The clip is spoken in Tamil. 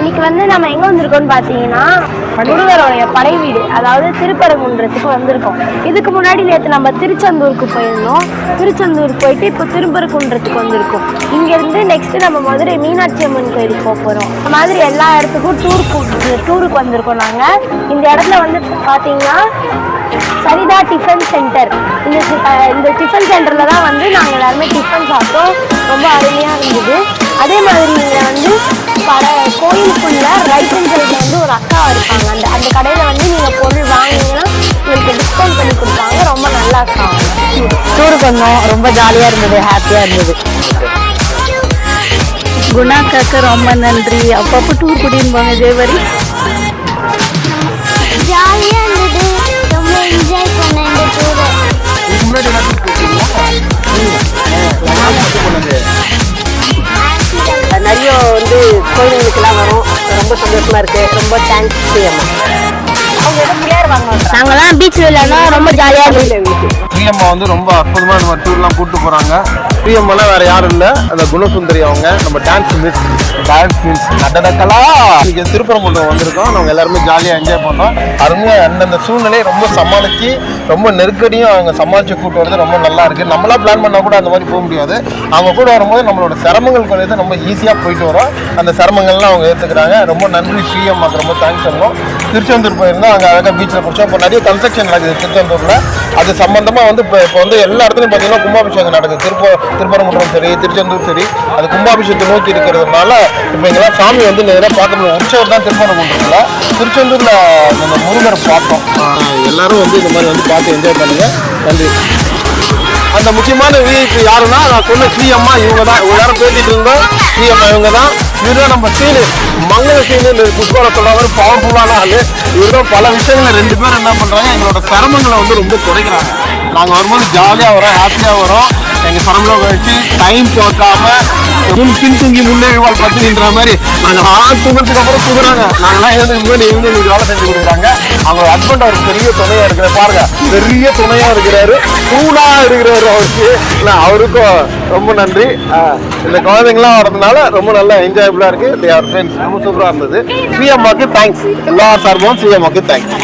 இன்னைக்கு வந்து நம்ம எங்க வந்திருக்கோம்னு பாத்தீங்கன்னா முருகருடைய படை வீடு, அதாவது திருப்பரங்குன்றத்துக்கு வந்திருக்கோம். இதுக்கு முன்னாடி நேற்று நம்ம திருச்செந்தூருக்கு போயிருந்தோம். திருச்செந்தூருக்கு போயிட்டு இப்போ திருப்பரங்குன்றத்துக்கு வந்திருக்கோம். இங்க இருந்து நெக்ஸ்ட் நம்ம மதுரை மீனாட்சி அம்மன் கோயிலுக்கு போக போறோம். இந்த மாதிரி எல்லா இடத்துக்கும் டூருக்கு வந்திருக்கோம் நாங்க. இந்த இடத்துல வந்து பாத்தீங்கன்னா சரிதா டிஃபன் சென்டர். இந்த டிஃபன் சென்டர்ல தான் வந்து நாங்கள் எல்லாருமே டிஃபன் சாப்பிட்டோம். ரொம்ப அருமையா இருந்தது. அதே மாதிரி இங்கே வந்து கோயிலுக்குள்ள ரைட் ஹேண்ட் சைட்ல வந்து ஒரு அக்கா இருப்பாங்க. அந்த கடையில வந்து நீங்க பொருள் வாங்கினீங்கன்னா உங்களுக்கு டிஸ்கவுண்ட் பண்ணி கொடுப்பாங்க. ரொம்ப நல்லா அக்கா. டூருக்கு வந்தோம், ரொம்ப ஜாலியா இருந்தது, ஹாப்பியா இருந்தது. குணாக்காக்க ரொம்ப நன்றி. அப்பப்போ டூர் கூட்டின்னு போங்க தேவரி. ஜாலியா இருந்தது, ரொம்ப என்ஜாய் பண்ணேன் இந்த டூரை. நிறைய வந்து கோயிலுக்கெல்லாம் வரும், ரொம்ப சந்தோஷமா இருக்கு. ரொம்ப தேங்க்ஸ் பிரியம்மா. நாங்கெல்லாம் பீச் விளையாடணும், ரொம்ப ஜாலியா இருந்துச்சு. பிரியம்மா வந்து ரொம்ப அற்புதமான நம்ம டூர்லாம் கூப்பிட்டு போறாங்க. பிரியம்மாலாம் வேற யாரும் இல்லை, அந்த குணசுந்தரி அவங்க. நம்ம டான்ஸ் மீன்ஸ் நடனக்கலா இன்னைக்கு திருப்பரங்குன்றம் வந்திருக்கோம். நம்ம எல்லாருமே ஜாலியாக என்ஜாய் பண்ணோம். அருமையாக அந்தந்த சூழ்நிலையை ரொம்ப சமாளித்து, ரொம்ப நெருக்கடியும் அவங்க சமாளித்து கூட்டு வரது ரொம்ப நல்லா இருக்குது. நம்மளா பிளான் பண்ணால் கூட அந்த மாதிரி போக முடியாது. அவங்க கூட வரும்போது நம்மளோட சிரமங்கள் குறையாது, ரொம்ப ஈஸியாக போயிட்டு வரோம். அந்த சிரமங்கள்லாம் அவங்க ஏற்றுக்கிறாங்க. ரொம்ப நன்றி ஸ்ரீயம்மாக்கு, ரொம்ப தேங்க்ஸ் பண்ணோம். திருச்செந்தூர் போயிருந்தோம், அங்கே அழகாக பீச்சில் பிடிச்சோம். இப்போ நிறைய கன்ஸ்ட்ரக்ஷன் நடக்குது திருச்செந்தூரில். அது சம்பந்தமாக வந்து இப்போ வந்து எல்லா இடத்துலையும் பார்த்தீங்கன்னா கும்பாபிஷேகம் நடக்குது. திருப்பரங்குன்றம் சரி, திருச்செந்தூர் சரி, அது கும்பாபிஷேகத்தை நோக்கி இருக்கிறதுனால இப்போ எங்கெல்லாம் சாமி வந்து நேராக பார்க்க முடியும். உற்சவர் தான் திருப்பரங்குன்றத்தில். திருச்செந்தூரில் நம்ம முருகரை பார்த்தோம். எல்லாரும் வந்து இந்த மாதிரி வந்து பார்த்து என்ஜாய் பண்ணுங்க. நன்றி. அந்த முக்கியமான விஐபி யாருன்னா, நான் சொன்ன ஸ்ரீயம்மா இவங்க தான். இவ்வளோ நேரம் பேசிட்டு இருந்தோம், ஸ்ரீயம்மா இவங்க தான். இதுதான் நம்ம சீனு, மங்கள சீனு. புஷ்பாவை சொல்ற மாதிரி பவர்ஃபுல்லான ஆளு. இவரும் பல விஷயங்களை ரெண்டு பேரும் என்ன பண்றாங்க, எங்களோட சிரமங்களை வந்து ரொம்ப குறைக்கிறாங்க. நாங்கள் வரும்போது ஜாலியாக வரோம், ஹாப்பியாக வரோம். எங்கள் சிரமங்களை வச்சு டைம் பார்க்காம பின் தூங்கி முன்னே வாழ் பத்தினின்ற மாதிரி நாங்கள் தூங்குறதுக்கு அப்புறம் தூங்குறாங்க. நாங்களாம் எழுந்துக்கு இவங்க இன்னைக்கு வேலை செஞ்சு கொடுக்குறாங்க. அவங்க ஹஸ்பண்ட் அவருக்கு பெரிய துணையா இருக்கிற பாருங்க, பெரிய துணையா இருக்கிறாரு, கூடா இருக்கிறாரு அவருக்கு. அவருக்கும் ரொம்ப நன்றி. இந்த குழந்தைங்களாம் வரதுனால ரொம்ப நல்லா என்ஜாயபிளா இருக்கு. They are friends. ரொம்ப சூப்பரா இருந்தது. ஸ்ரீயம்மாக்கு தேங்க்ஸ். எல்லா சார்பும் ஸ்ரீயம்மாக்கு தேங்க்ஸ்.